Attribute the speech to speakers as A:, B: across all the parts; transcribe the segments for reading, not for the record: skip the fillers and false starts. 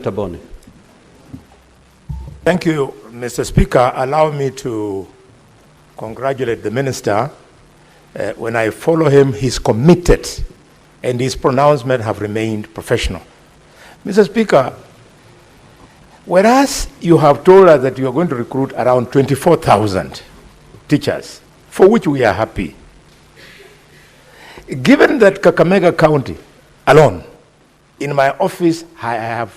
A: Tabone.
B: Thank you, Mr. Speaker. Allow me to congratulate the minister. When I follow him, he's committed, and his pronouncements have remained professional. Mr. Speaker, whereas you have told us that you are going to recruit around 24,000 teachers, for which we are happy, given that Kakamega County alone, in my office, I have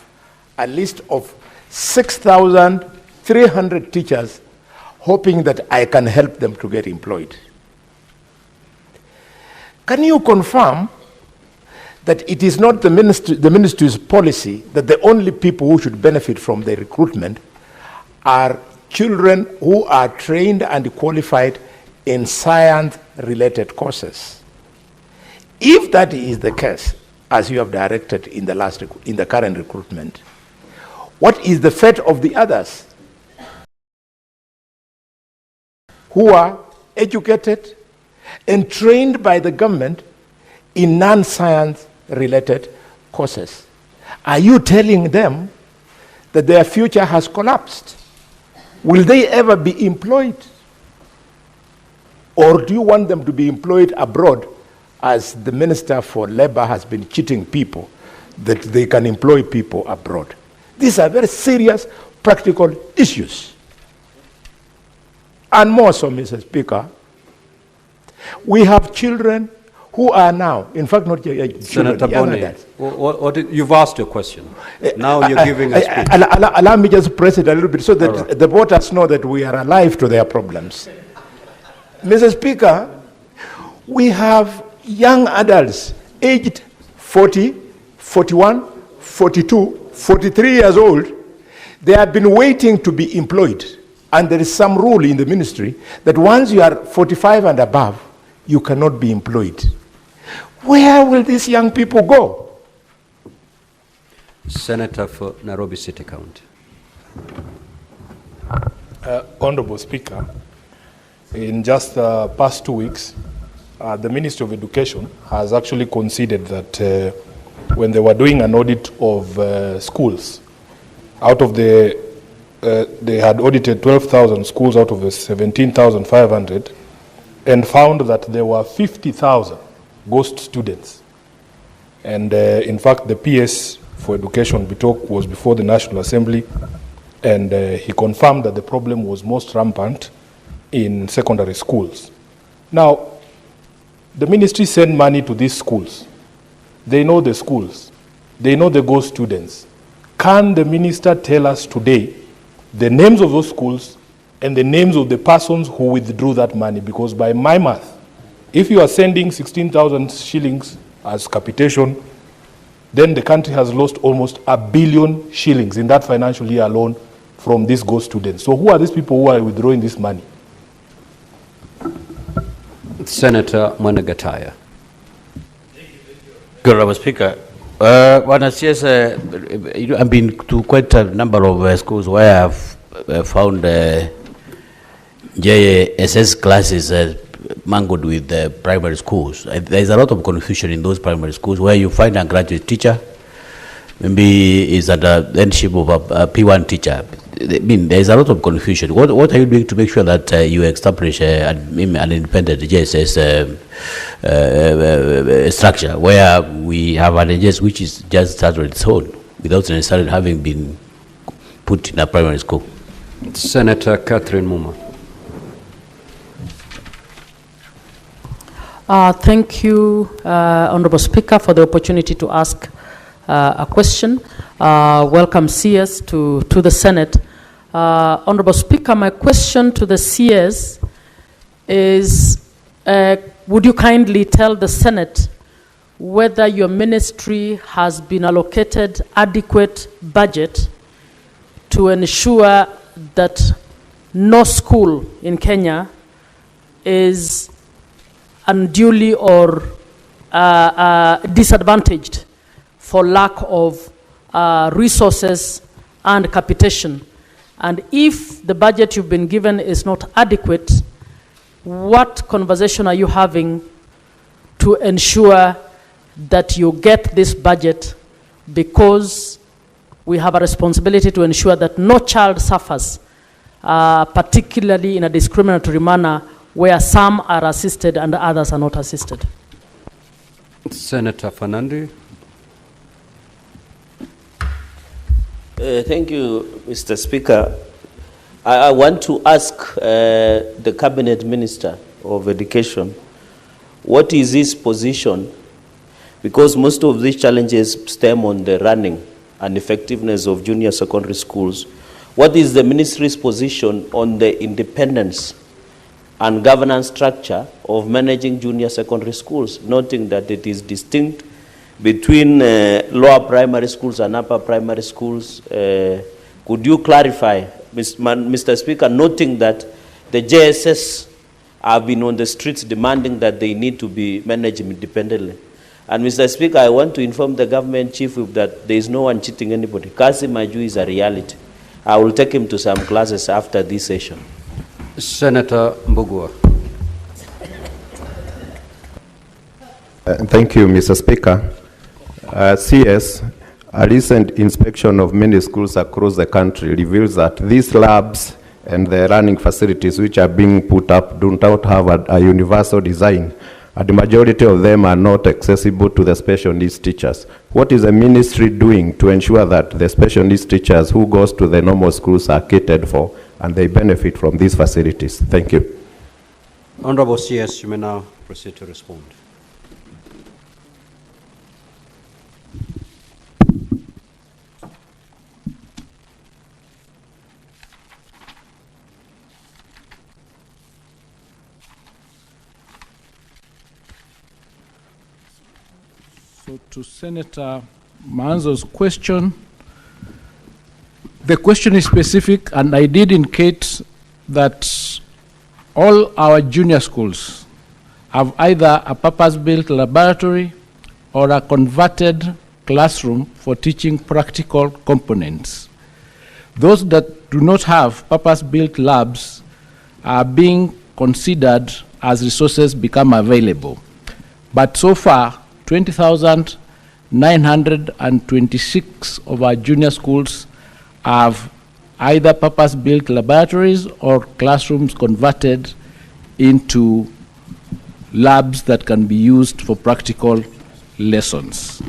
B: a list of 6,300 teachers hoping that I can help them to get employed. Can you confirm that it is not the ministry's policy that the only people who should benefit from the recruitment are children who are trained and qualified in science-related courses? If that is the case, as you have directed in the current recruitment, what is the fate of the others who are educated and trained by the government in non-science related courses? Are you telling them that their future has collapsed? Will they ever be employed? Or do you want them to be employed abroad, as the Minister for Labor has been cheating people that they can employ people abroad? These are very serious practical issues. And more so, Mr. Speaker, we have children who are now, in fact, not children,
A: Senator Boni, you've asked your question. Now you're giving a speech.
B: Allow me just press it a little bit so that the voters know that we are alive to their problems. Mr. Speaker, we have young adults aged 40, 41, 42, 43 years old. They have been waiting to be employed. And there is some rule in the ministry that once you are 45 and above, you cannot be employed. Where will these young people go?
A: Senator for Nairobi City County.
C: Honorable Speaker, in just the past 2 weeks, the Ministry of Education has actually conceded that when they were doing an audit of schools, out of the they had audited 12,000 schools out of the 17,500 and found that there were 50,000 ghost students. And in fact, the PS for Education, Bitok, was before the National Assembly, and he confirmed that the problem was most rampant in secondary schools. Now, the ministry sent money to these schools. They know the schools. They know the ghost students. Can the minister tell us today the names of those schools and the names of the persons who withdrew that money? Because by my math, if you are sending 16,000 shillings as capitation, then the country has lost almost 1 billion shillings in that financial year alone from these ghost students. So who are these people who are withdrawing this money?
A: Senator Mwanagataya.
D: Good, Mr. Speaker. When I CS, I've been to quite a number of schools where I've found JSS classes mangled with primary schools. There's a lot of confusion in those primary schools where you find a graduate teacher, maybe is at the headship of a P1 teacher. I mean, there's a lot of confusion. What are you doing to make sure that you establish an independent JSS structure where we have an JSS which is just started on its own without necessarily having been put in a primary school?
A: Senator Catherine Muma.
E: Thank you, Honorable Speaker, for the opportunity to ask a question. Welcome CS to the Senate. Honorable Speaker, my question to the CS is, would you kindly tell the Senate whether your ministry has been allocated adequate budget to ensure that no school in Kenya is unduly or disadvantaged for lack of resources and capitation? And if the budget you've been given is not adequate, what conversation are you having to ensure that you get this budget, because we have a responsibility to ensure that no child suffers, particularly in a discriminatory manner where some are assisted and others are not assisted.
A: Senator Fernandi.
F: Thank you, Mr. Speaker. I want to ask the Cabinet Minister of Education, what is his position? Because most of these challenges stem on the running and effectiveness of junior secondary schools. What is the ministry's position on the independence and governance structure of managing junior secondary schools, noting that it is distinct between lower primary schools and upper primary schools? Could you clarify, Mr. Speaker, noting that the JSS have been on the streets demanding that they need to be managed independently? And Mr. Speaker, I want to inform the government chief whip that there is no one cheating anybody. Kasi Maju is a reality. I will take him to some classes after this session.
A: Senator Mbugua.
G: Thank you, Mr. Speaker. CS, a recent inspection of many schools across the country reveals that these labs and the running facilities which are being put up do not have a universal design, and the majority of them are not accessible to the special needs teachers. What is the ministry doing to ensure that the special needs teachers who goes to the normal schools are catered for and they benefit from these facilities? Thank you.
A: Honorable CS, you may now proceed to respond.
H: So to Senator Manzo's question, the question is specific, and I did indicate that all our junior schools have either a purpose-built laboratory or a converted classroom for teaching practical components. Those that do not have purpose-built labs are being considered as resources become available. But so far, 20,926 of our junior schools have either purpose-built laboratories or classrooms converted into labs that can be used for practical lessons.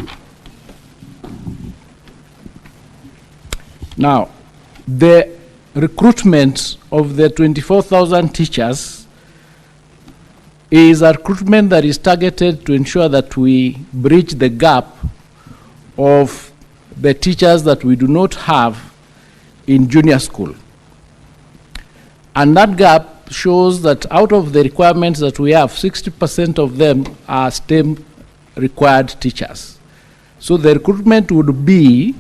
H: Now, the recruitment of the 24,000 teachers is a recruitment that is targeted to ensure that we bridge the gap of the teachers that we do not have in junior school. And that gap shows that out of the requirements that we have, 60% of them are STEM required teachers. So the recruitment would be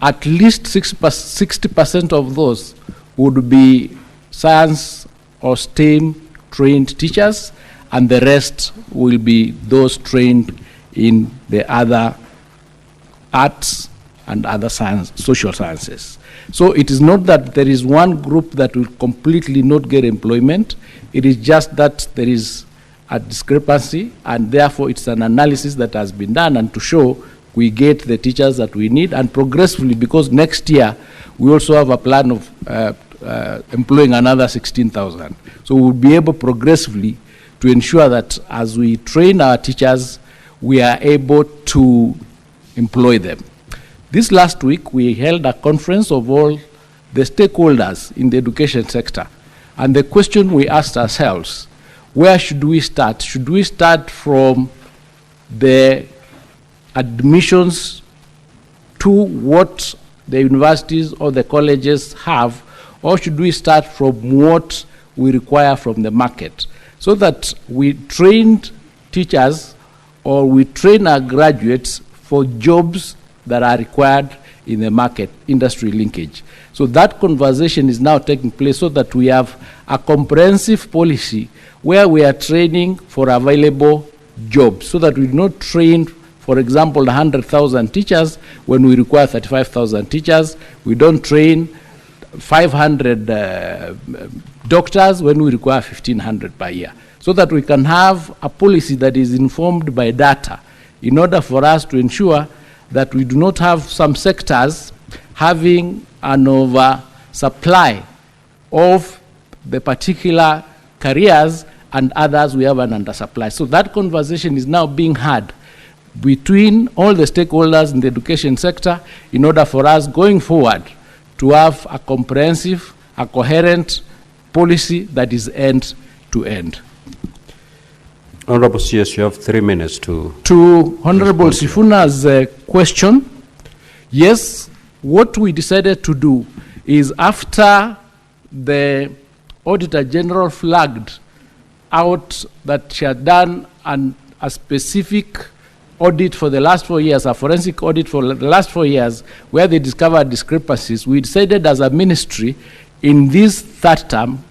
H: at least 60% of those would be science or STEM trained teachers, and the rest will be those trained in the other arts and other science, social sciences. So it is not that there is one group that will completely not get employment. It is just that there is a discrepancy, and therefore it's an analysis that has been done, and to show we get the teachers that we need, and progressively, because next year we also have a plan of employing another 16,000. So we'll be able progressively to ensure that as we train our teachers, we are able to employ them. This last week, we held a conference of all the stakeholders in the education sector. And the question we asked ourselves, where should we start? Should we start from the admissions to what the universities or the colleges have, or should we start from what we require from the market? So that we trained teachers or we train our graduates for jobs that are required in the market, industry linkage. So that conversation is now taking place so that we have a comprehensive policy where we are training for available jobs, so that we do not train, for example, 100,000 teachers when we require 35,000 teachers. We don't train 500 doctors when we require 1,500 per year, so that we can have a policy that is informed by data in order for us to ensure that we do not have some sectors having an oversupply of the particular careers and others we have an undersupply. So that conversation is now being had between all the stakeholders in the education sector in order for us going forward to have a comprehensive, a coherent policy that is end to end.
A: Honorable CS, you have 3 minutes to
H: Honorable Sifuna's question, yes, what we decided to do is after the Auditor General flagged out that she had done a specific audit for the last 4 years, a forensic audit for the last 4 years, where they discovered discrepancies, we decided as a ministry in this third term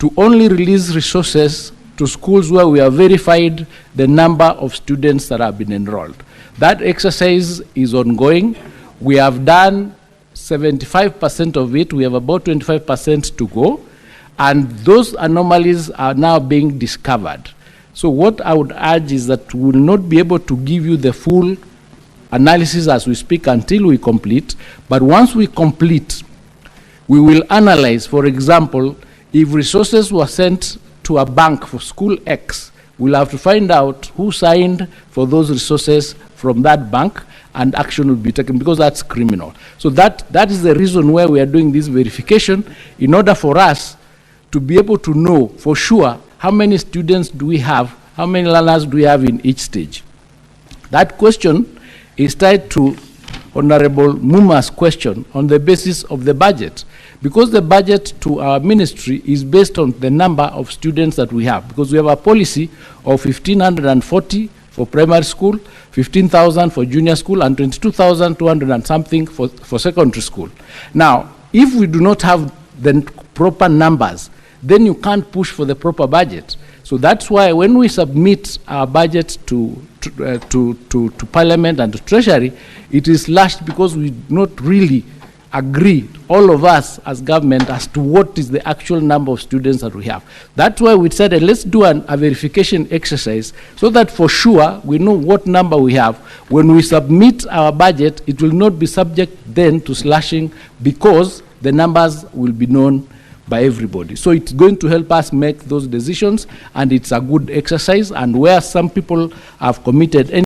H: to only release resources to schools where we have verified the number of students that have been enrolled. That exercise is ongoing. We have done 75% of it. We have about 25% to go. And those anomalies are now being discovered. So what I would urge is that we will not be able to give you the full analysis as we speak until we complete. But once we complete, we will analyze, for example, if resources were sent to a bank for school X, we'll have to find out who signed for those resources from that bank, and action will be taken because that's criminal. So that is the reason why we are doing this verification, in order for us to be able to know for sure how many students do we have, how many learners do we have in each stage. That question is tied to Honorable Muma's question on the basis of the budget. Because the budget to our ministry is based on the number of students that we have, because we have a policy of 1,540 for primary school, 15,000 for junior school, and 22,200 and something for secondary school. Now, if we do not have the proper numbers, then you can't push for the proper budget. So that's why when we submit our budget to Parliament and to Treasury, it is slashed because we do not really agree, all of us as government, as to what is the actual number of students that we have. That's why we decided let's do a verification exercise so that for sure we know what number we have. When we submit our budget, it will not be subject then to slashing because the numbers will be known by everybody. So it's going to help us make those decisions, and it's a good exercise. And where some people have committed any